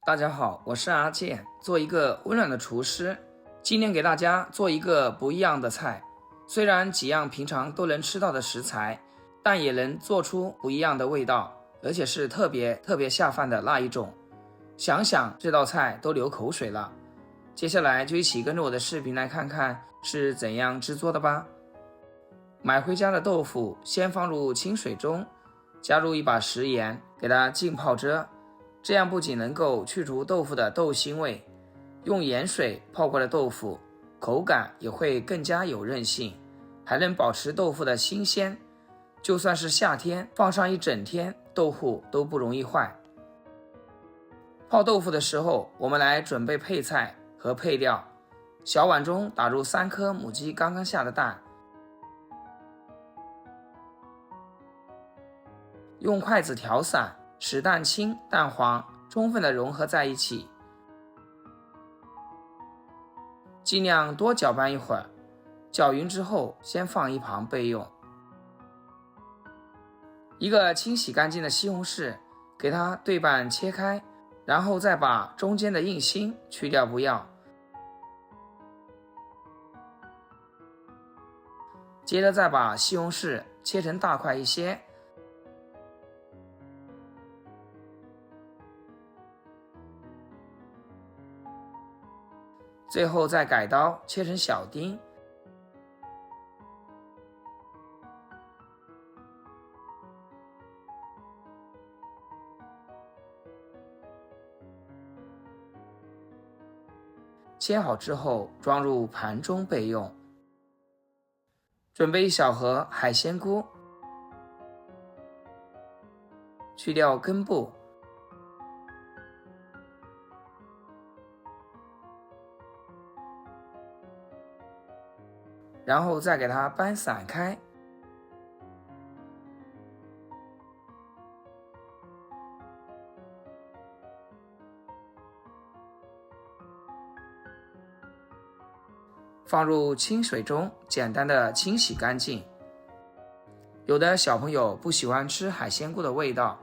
大家好，我是阿健，做一个温暖的厨师。今天给大家做一个不一样的菜，虽然几样平常都能吃到的食材，但也能做出不一样的味道，而且是特别下饭的那一种。想想这道菜都流口水了。接下来就一起跟着我的视频来看看是怎样制作的吧。买回家的豆腐先放入清水中，加入一把食盐，给它浸泡着。这样不仅能够去除豆腐的豆腥味，用盐水泡过的豆腐口感也会更加有韧性，还能保持豆腐的新鲜。就算是夏天放上一整天，豆腐都不容易坏。泡豆腐的时候，我们来准备配菜和配料。小碗中打入3颗母鸡刚刚下的蛋，用筷子调散，使蛋清、蛋黄充分的融合在一起，尽量多搅拌一会儿，搅匀之后先放一旁备用。一个清洗干净的西红柿，给它对半切开，然后再把中间的硬芯去掉不要。接着再把西红柿切成大块一些，最后再改刀切成小丁。切好之后装入盘中备用。准备1小盒海鲜菇，去掉根部，然后再给它掰散开。放入清水中简单的清洗干净。有的小朋友不喜欢吃海鲜菇的味道，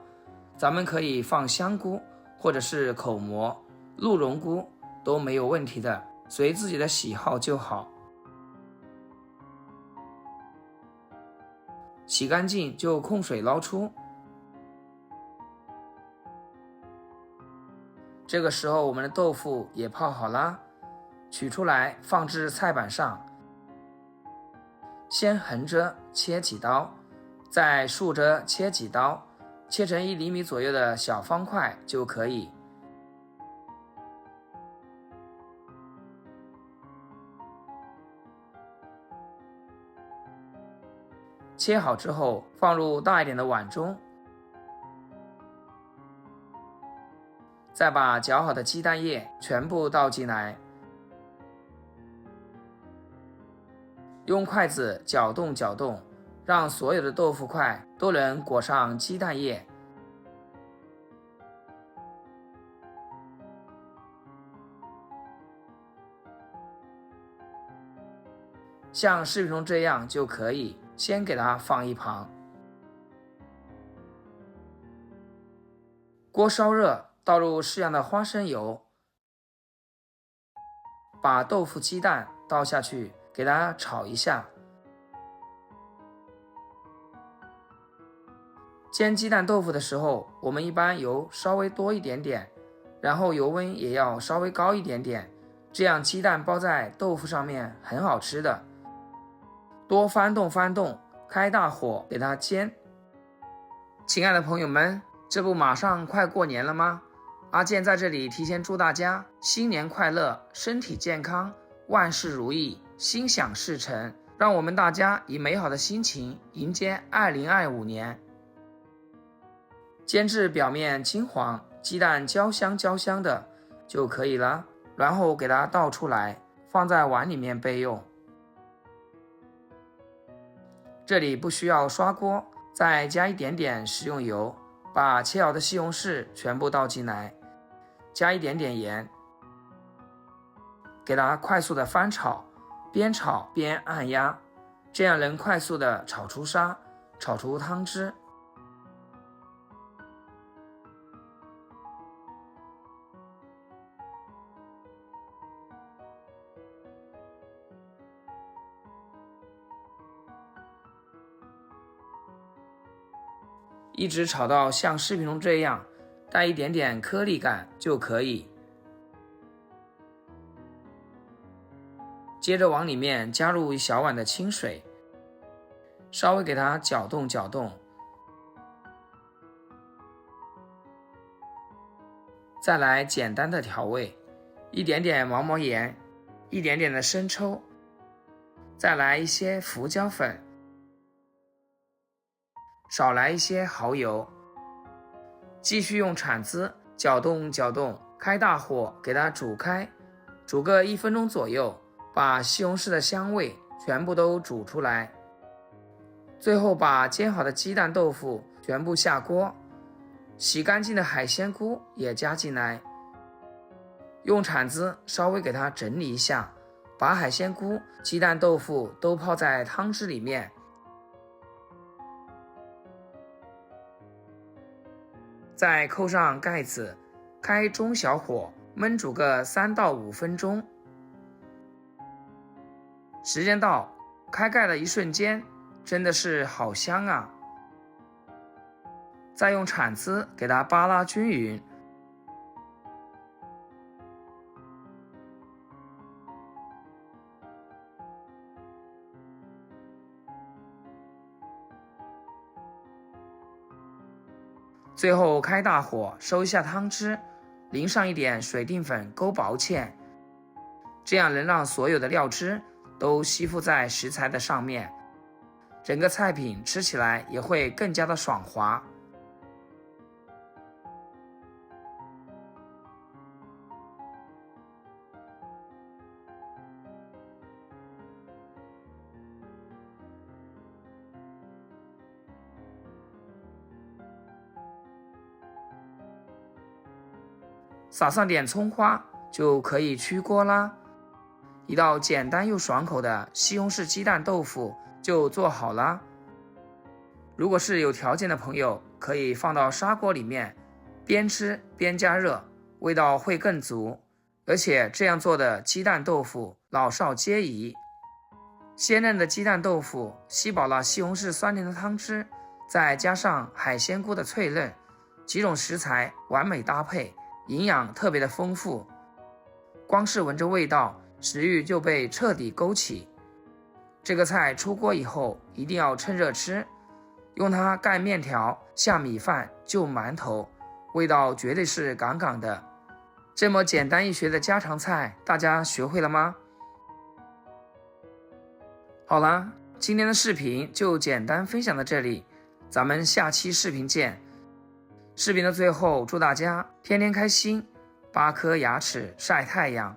咱们可以放香菇或者是口蘑、鹿茸菇都没有问题的，随自己的喜好就好。洗干净就控水捞出。这个时候我们的豆腐也泡好啦，取出来放置菜板上，先横着切几刀，再竖着切几刀，切成1厘米左右的小方块就可以。切好之后放入大一点的碗中，再把搅好的鸡蛋液全部倒进来，用筷子搅动搅动，让所有的豆腐块都能裹上鸡蛋液。像视频中这样就可以，先给它放一旁。锅烧热，倒入适量的花生油，把豆腐鸡蛋倒下去，给它炒一下。煎鸡蛋豆腐的时候，我们一般油稍微多一点点，然后油温也要稍微高一点点，这样鸡蛋包在豆腐上面很好吃的。多翻动翻动，开大火给它煎。亲爱的朋友们，这不马上快过年了吗？阿健在这里提前祝大家新年快乐，身体健康，万事如意，心想事成。让我们大家以美好的心情迎接2025年。煎至表面金黄，鸡蛋焦香的就可以了，然后给它倒出来，放在碗里面备用。这里不需要刷锅，再加一点点食用油，把切好的西红柿全部倒进来，加一点点盐，给它快速的翻炒，边炒边按压，这样能快速的炒出沙，炒出汤汁。一直炒到像视频中这样，带一点点颗粒感就可以。接着往里面加入一小碗的清水，稍微给它搅动搅动。再来简单的调味，一点点毛毛盐，一点点的生抽，再来一些胡椒粉，少来一些蚝油。继续用铲子搅动搅动，开大火给它煮开，煮个1分钟左右，把西红柿的香味全部都煮出来。最后把煎好的鸡蛋豆腐全部下锅，洗干净的海鲜菇也加进来，用铲子稍微给它整理一下，把海鲜菇、鸡蛋豆腐都泡在汤汁里面。再扣上盖子，开中小火焖煮个3到5分钟。时间到，开盖的一瞬间，真的是好香啊！再用铲子给它扒拉均匀。最后开大火收一下汤汁，淋上一点水淀粉勾薄芡，这样能让所有的料汁都吸附在食材的上面，整个菜品吃起来也会更加的爽滑。撒上点葱花就可以出锅啦。一道简单又爽口的西红柿鸡蛋豆腐就做好啦。如果是有条件的朋友，可以放到砂锅里面，边吃边加热，味道会更足。而且这样做的鸡蛋豆腐老少皆宜。鲜嫩的鸡蛋豆腐吸饱了西红柿酸甜的汤汁，再加上海鲜菇的脆嫩，几种食材完美搭配，营养特别的丰富。光是闻着味道，食欲就被彻底勾起。这个菜出锅以后一定要趁热吃，用它盖面条、下米饭、就馒头，味道绝对是杠杠的。这么简单易学的家常菜，大家学会了吗？好啦，今天的视频就简单分享到这里，咱们下期视频见。视频的最后，祝大家天天开心，8颗牙齿晒太阳。